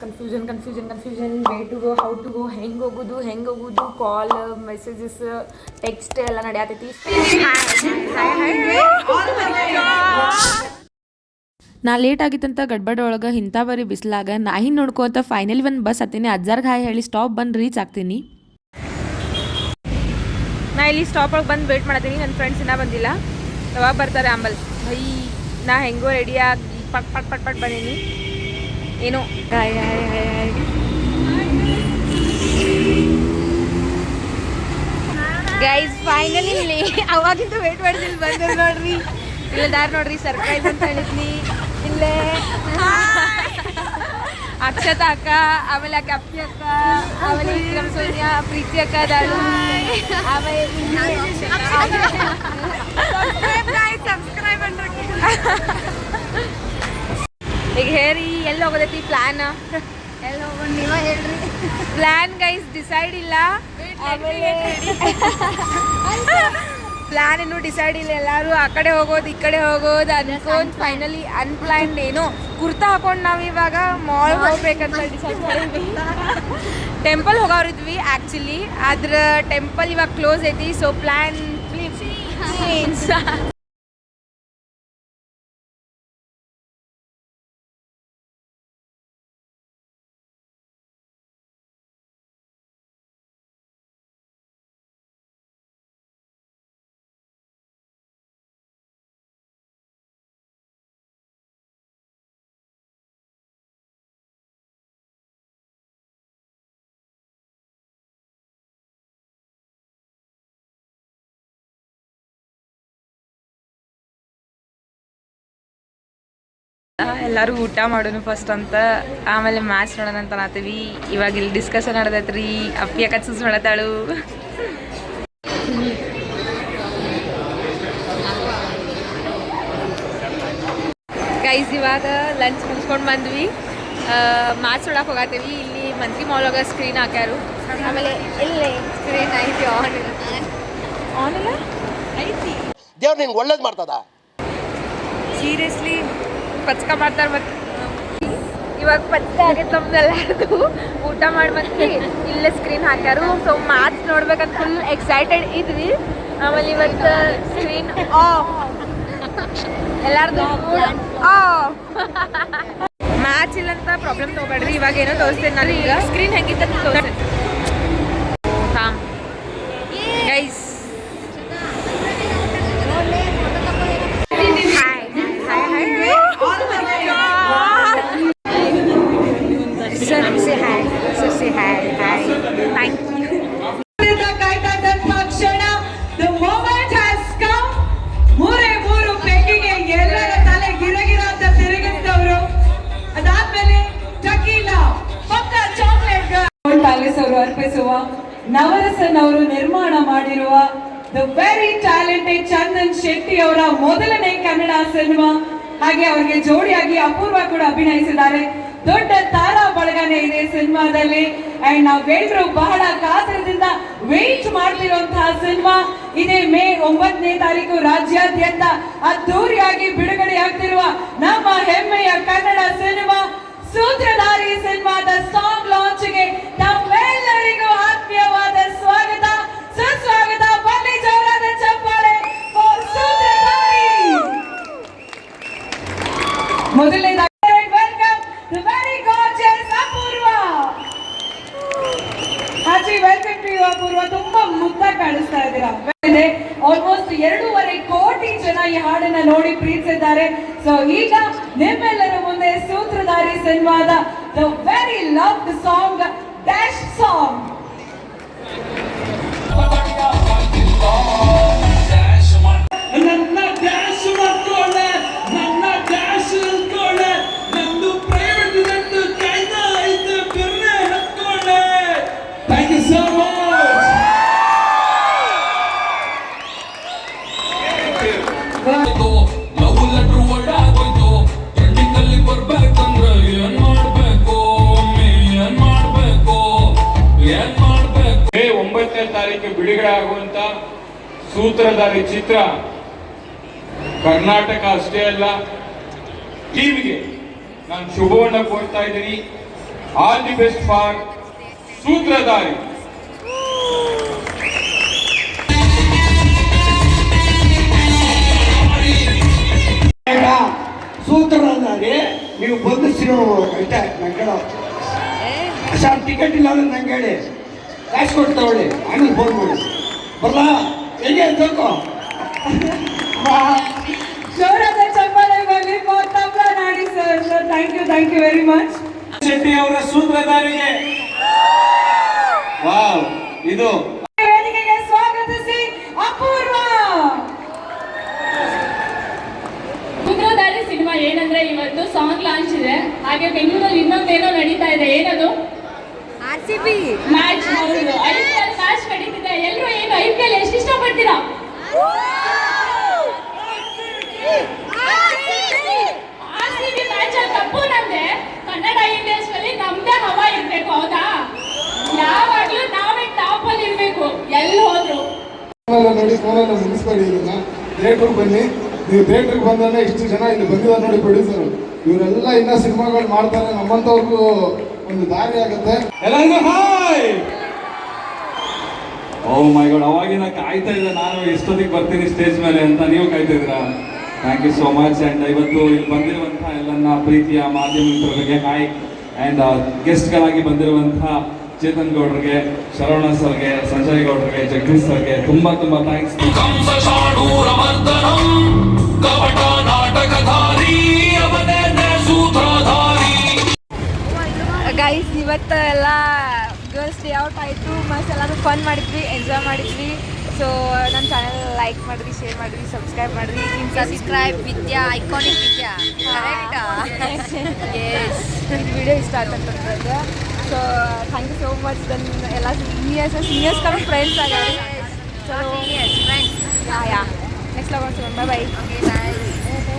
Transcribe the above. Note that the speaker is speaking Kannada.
Confusion way to go, how to go, ಹೆಂಗೆ ಹೋಗೋದು, ಕಾಲ್ ಮೆಸೇಜಸ್ ಟೆಕ್ಸ್ಟ್ ಎಲ್ಲ ನಡೆಯತೈತಿ. ನಾ ಲೇಟ್ ಆಗಿತ್ತಂತ ಗಡ್ಬಡ್ ಒಳಗೆ ಇಂಥ ಬರೀ ಬಿಸ್ಲಾಗ ನಾಯಿ ನೋಡ್ಕೋತ ಫೈನಲಿ ಒಂದು ಬಸ್ ಹತ್ತೀನಿ. ಅಜ್ಜಾರ್ಗೆ ಹಾಯ್ ಹೇಳಿ ಸ್ಟಾಪ್ ಬಂದು ರೀಚ್ ಆಗ್ತೀನಿ. ನಾ ಇಲ್ಲಿ ಸ್ಟಾಪ್ ಒಳಗೆ ಬಂದು ವೇಟ್ ಮಾಡತ್ತೀನಿ. ನನ್ನ ಫ್ರೆಂಡ್ಸ್ ಇನ್ನೂ ಬಂದಿಲ್ಲ, ಯಾವಾಗ ಬರ್ತಾರೆ ಆಂಬಲ್. ನಾ ಹೆಂಗೋ ರೆಡಿಯಾಗಿ ಪಟ್ ಬಂದೀನಿ. ಏನೋ ಗೈಸ್ ಫೈನಲಿ ಇಲ್ಲಿ ಅವಾಗಿಂದ ವೇಟ್ ಮಾಡಿದಿಲ್ಲ ಬಂದ್ರು ನೋಡ್ರಿ. ಇಲ್ಲದಾರ ನೋಡ್ರಿ ಸರ್ಪ್ರೈಸ್ ಅಂತ ಹೇಳಿದ್ನಿ. ಇಲ್ಲೇ ಅಕ್ಷತಾ ಅಕ್ಕ, ಆಮೇಲೆ ಅಕ್ಕ ಅಪ್ಪಿ ಅಕ್ಕ, ಆಮೇಲೆ ನಮ್ಮ ಸೋನಿಯಾ, ಪ್ರೀತಿ ಅಕ್ಕ ಅದಾಳು, ಆಮೇಲೆ ಈಗ ಹೇರಿ ಎಲ್ಲಿ ಹೋಗೋದೈತಿ ಪ್ಲಾನ್? ಎಲ್ಲಿ ಹೋಗೋಣ ನೀವ ಹೇಳ್ರಿ. ಪ್ಲಾನ್ ಗೈಸ್ ಡಿಸೈಡ್ ಇಲ್ಲ, ಆಮೇಲೆ ಪ್ಲಾನ್ ಇನ್ನೂ ಡಿಸೈಡ್ ಇಲ್ಲ. ಎಲ್ಲರೂ ಆ ಕಡೆ ಹೋಗೋದು ಈ ಕಡೆ ಹೋಗೋದು ಅನ್ಕೊಂಡು ಫೈನಲಿ ಅನ್ಪ್ಲಾನ್ಡ್ ಏನೋ ಕುರ್ತಾ ಹಾಕೊಂಡು ನಾವು ಇವಾಗ ಮಾಲ್ ಹೋಗ್ಬೇಕಂತ ಡಿಸೈಡ್ ಮಾಡಿದ್ವಿ. ಟೆಂಪಲ್ ಹೋಗೋರಿದ್ವಿ ಆ್ಯಕ್ಚುಲಿ, ಆದ್ರ ಟೆಂಪಲ್ ಇವಾಗ ಕ್ಲೋಸ್ ಐತಿ. ಸೊ ಪ್ಲಾನ್ ಎಲ್ಲರೂ ಊಟ ಮಾಡೋಣ ಫಸ್ಟ್ ಅಂತ, ಆಮೇಲೆ ಮ್ಯಾಚ್ ನೋಡೋಣ ಅಂತ ನಾತೀವಿ. ಇವಾಗ ಇಲ್ಲಿ ಡಿಸ್ಕಷನ್ ನಡೆದೈತ್ರಿ. ಅಪ್ಪಿ ಅಕ್ಕ ಚೂಸ್ ಮಾಡತ್ತಾಳು. ಗೈಸ್ ಇವಾಗ ಲಂಚ್ ಮುಗಿಸ್ಕೊಂಡು ಬಂದ್ವಿ, ಮ್ಯಾಚ್ ನೋಡಕ್ಕೆ ಹೋಗತ್ತೀವಿ. ಇಲ್ಲಿ ಮಂತ್ರಿ ಮಾಲ್ಗೆ ಸ್ಕ್ರೀನ್ ಹಾಕ್ಯಾರು. ಆಮೇಲೆ ಇಲ್ಲೇ ಸ್ಕ್ರೀನ್ ಐತಿ, ಆನ್ ಇಲ್ಲ ಐತಿ. ದೇವ್ರು ನಿಂಗೆ ಒಳ್ಳೇದು ಮಾಡ್ತದ. ಸೀರಿಯಸ್ಲಿ ಪಚ್ಕ ಮಾಡ್ತಾರೆ. ಮತ್ತು ಇವಾಗ ಪಚ್ಕ ಆಗೈತೆ ನಮ್ದೆಲ್ಲರದು. ಊಟ ಮಾಡಿ ಮತ್ತೆ ಇಲ್ಲೇ ಸ್ಕ್ರೀನ್ ಹಾಕ್ಯಾರು. ಸೊ ಮ್ಯಾಚ್ ನೋಡ್ಬೇಕಂತ ಫುಲ್ ಎಕ್ಸೈಟೆಡ್ ಇದ್ವಿ. ಆಮೇಲೆ ಇವತ್ತು ಸ್ಕ್ರೀನ್ ಆಫ್, ಎಲ್ಲಾರ್ದು ಆಫ್. ಮ್ಯಾಚ್ ಇಲ್ಲಂತ ಪ್ರಾಬ್ಲಮ್ ತೊಗೊಬೇಡ್ರಿ. ಇವಾಗ ಏನೋ ತೋರಿಸ್ತೇನೆ ನಾನು. ಈಗ ಸ್ಕ್ರೀನ್ ಹೆಂಗಿತ್ತು ತೋರಿಸ್ತೇನೆ. ಹಾಂ ಗೈಸ್, ಅರ್ಪಿಸುವ ನವರಸನ್ ಅವರು ನಿರ್ಮಾಣ ಮಾಡಿರುವ the very talented Chandan Shetty ಅವರ ಮೊದಲನೇ ಕನ್ನಡ ಸಿನಿಮಾ. ಹಾಗೆ ಅವರಿಗೆ ಜೋಡಿಯಾಗಿ ಅಪೂರ್ವ ಕೂಡ ಅಭಿನಯಿಸಿದ್ದಾರೆ. ದೊಡ್ಡ ತಾರಾ ಬಳಗನೆ ಇದೆ ಸಿನಿಮಾದಲ್ಲಿ. ಅಂಡ್ ನಾವೆಲ್ಲರೂ ಬಹಳ ಕಾತರದಿಂದ ವೇಟ್ ಮಾಡ್ತಿರುವಂತಹ ಸಿನಿಮಾ ಇದೇ ಮೇ 9ನೇ ತಾರೀಕು ರಾಜ್ಯಾದ್ಯಂತ ಅದ್ದೂರಿಯಾಗಿ ಬಿಡುಗಡೆಯಾಗ್ತಿರುವ ನಮ್ಮ ಹೆಮ್ಮೆಯ ಕನ್ನಡ ಸಿನಿಮಾ ಸೂತ್ರಧಾರಿ ಸಿನಿಮಾದ ಸಾಂಗ್ ಲಾಂಚ್ಗೆ ತಾವೆಲ್ಲರಿಗೂ ಆತ್ಮೀಯವಾದ ಸ್ವಾಗತ, ಸುಸ್ವಾಗತ. ಬನ್ನಿ ಜೋರಾದ ಚಪ್ಪಾಳೆ ಫಾರ್ ಸೂತ್ರಧಾರಿ. ಮೊದಲನೇದಾಗಿ welcome the very gorgeous Apoorva. ಹಾಜಿ ವೆಲ್ಕಮ್ ಟು ಯು ಅಪೂರ್ವ. ತುಂಬಾ ಮುದ್ದಾಗಿ ಕಾಣಿಸ್ತಾ ಇದ್ದೀರಾ. ಆಲ್ಮೋಸ್ಟ್ 2.5 ಕೋಟಿ ಜನ ಈ ಹಾಡನ್ನ ನೋಡಿ ಪ್ರೀತಿಸಿದ್ದಾರೆ. ಸೊ ಈಗ ನಿಮ್ಮೆಲ್ಲರ ಮುಂದೆ ಸೂತ್ರಧಾರಿ ಸಿನಿಮಾದ the very loved song dash song. ನನ್ನ ಡ್ಯಾಶ್ ಮಾಡ್ಕೊಳ್ಳೆ, ನನ್ನ ಡ್ಯಾಶ್ ಅಂದ್ಕೊಳ್ಳೆ, ನಂದು ಪ್ರೈವೇಟ್ ಇವೆಂಟ್ ಕಾಯ್ದಾ ಐತೆ, ಬೆರ್ನೆ ಹತ್ಕೊಳ್ಳೆ. Thank you so much. Love letter ಒಳ್ಳಾಗೋಯ್ತು, ಟ್ರೆಂಡಿಂಗ್ ಅಲ್ಲಿ ಬರ್ಬೇಕಂದ್ರೆ ಏನ್ ಮಾಡ್ಬೇಕು, ಏನ್ ಮಾಡ್ಬೇಕು, ಏನ್ ಮಾಡ್ಬೇಕು. ಮೇ 9ನೇ ತಾರೀಕು ಬಿಡುಗಡೆ ಆಗುವಂತ ಸೂತ್ರಧಾರಿ ಚಿತ್ರ ಕರ್ನಾಟಕ ಅಷ್ಟೇ ಅಲ್ಲ, ಟೀಮ್ಗೆ ನಾನು ಶುಭವನ್ನ ಕೋರ್ತಾ ಇದ್ದೀನಿ. All the best for Sutradhari. Sutradhari ನೀವು ಬಂದಿರೋ ಐತೆ ನಂಗೆ ಸರ್ ಟಿಕೆಟ್ ಇಲ್ಲ ಅಂದ್ರೆ ನಂಗೆ ಹೇಳಿ ಕ್ಯಾಶ್ ಕೊಡ್ತಾವಳಿ ಆಮೇಲೆ ಫೋನ್ ಮಾಡಿ ಬರಲಾ ಹೇಗೆ ಅಂತಕೋ ಜೋರಾದ ಚಪ್ಪಾಳೆ ಬರಲಿ ಫಾರ್ ತಬ್ಲಾ ನಾಡಿ sir. Sir thank you very much. Shetty ಅವರ ಸೂತ್ರಧಾರಿಗೆ ವಾವ್ ಇದು ವೇದಿಕೆಗೆ ಸ್ವಾಗತಿಸಿ ಅಪೂರ್ವ. ಸೂತ್ರಧಾರಿ ಸಿನಿಮಾ ಏನಂದ್ರೆ ಇವತ್ತು ಸಾಂಗ್ ಲಾಂಚ್ ಇದೆ. ಹಾಗೆ ಬೆಂಗಳೂರಲ್ಲಿ ಇನ್ನೊಂದೇನೋ ನಡೀತಾ ಇದೆ. ಏನದು? RCB match. IPL ಮ್ಯಾಚ್ ನಡೀತಿದೆ. ಎಲ್ಲರೂ ಏನು IPL ಎಷ್ಟು ಇಷ್ಟಪಡ್ತೀರಾ? RCB ಮ್ಯಾಚ್ ಅಲ್ಲಿ ಕಪ್ಪು ನಮ್ದೆ. ಕನ್ನಡ ಇಂಡಸ್ಟ್ರಿ ಅಲ್ಲಿ ನಮ್ದೇ ಹವಾ ಇರ್ಬೇಕು, ಹೌದಾ? ಯಾವಾಗ್ಲೂ ನಾವೇ ಟಾಪ್ ಅಲ್ಲಿ ಇರ್ಬೇಕು ಎಲ್ಲಿ ಹೋದ್ರು. ನೋಡಿ ಫೋನಲ್ಲ ಮುಗಿಸ್ಬೇಡಿ. ಇದನ್ನ ಥಿಯೇಟ್ರಿಗೆ ಬನ್ನಿ. ನೀವು ಥಿಯೇಟ್ರಿಗೆ ಬಂದ್ರೆ ಇಷ್ಟು ಜನ ಇಲ್ಲಿ ಬಂದಿದ್ದಾರೆ ನೋಡಿ ಪ್ರೊಡ್ಯೂಸರು. ಇವರೆಲ್ಲ ಇನ್ನ ಸಿನಿಮಾಗಳು ಮಾಡ್ತಾರೆ. ನಮ್ಮಂತವ್ರಿಗೂ ಒಂದು ದಾರಿ ಆಗುತ್ತೆ. ಎಲ್ಲರಿಗೂ ಹಾಯ್. ಓ ಮೈ ಗಾಡ್, ಅವಾಗಿನ ಕಾಯ್ತಾ ಇದ್ದೆ ನಾನು ಎಷ್ಟೊತ್ತಿಗೆ ಬರ್ತೀನಿ ಸ್ಟೇಜ್ ಮೇಲೆ ಅಂತ. ನೀವು ಕಾಯ್ತಾ ಇದ್ದೀರಾ? Thank you so much. And ಇವತ್ತು ಇಲ್ಲಿ ಬಂದಿರುವಂಥ ಎಲ್ಲನ್ನ ಪ್ರೀತಿಯ ಮಾಧ್ಯಮ ಮಿತ್ರರಿಗೆ ಹಾಯ್. ಆ್ಯಂಡ್ ಗೆಸ್ಟ್ಗಳಾಗಿ ಬಂದಿರುವಂಥ ಚೇತನ್ ಗೌಡ್ರಿಗೆ, ಶರವಣ ಸರ್ಗೆ, ಸಂಜಯ್ ಗೌಡ್ರಿಗೆ, ಜಗದೀಶ್ ಸರ್ಗೆ ತುಂಬ ಥ್ಯಾಂಕ್ಸ್. ಕಪಟ ನಾಟಕಧಾರಿ ಅವನೇ ಸೂತ್ರಧಾರಿ. ಗೈಸ್ ಇವತ್ತು ಎಲ್ಲ ಗರ್ಲ್ಸ್ ಡೇ ಔಟ್ ಆಯಿತು. ಮಸ್ತ್ ಎಲ್ಲರೂ ಫನ್ ಮಾಡಿದ್ವಿ, ಎಂಜಾಯ್ ಮಾಡಿದ್ವಿ. ಸೊ ನನ್ನ ಚಾನಲ್ ಲೈಕ್ ಮಾಡಿರಿ, ಶೇರ್ ಮಾಡಿರಿ, ಸಬ್ಸ್ಕ್ರೈಬ್ ಮಾಡಿರಿ. Subscribe Vidya iconic Vidya S ಇದು ವಿಡಿಯೋ ಇಷ್ಟ ಆಗ್ತಂತಂದ್ರೆ. So thank you so much. ನನ್ನ ಎಲ್ಲ ಸೀನಿಯರ್ಸ್ ಕಮ್ ಫ್ರೆಂಡ್ಸ್ ಆಗ. ಸೊ ಫ್ರೆಂಡ್ಸ್ ಯಾ ನೆಕ್ಸ್ಟ್ ಲವ್ ಬೈ. ಓಕೆ ಬಾಯ್.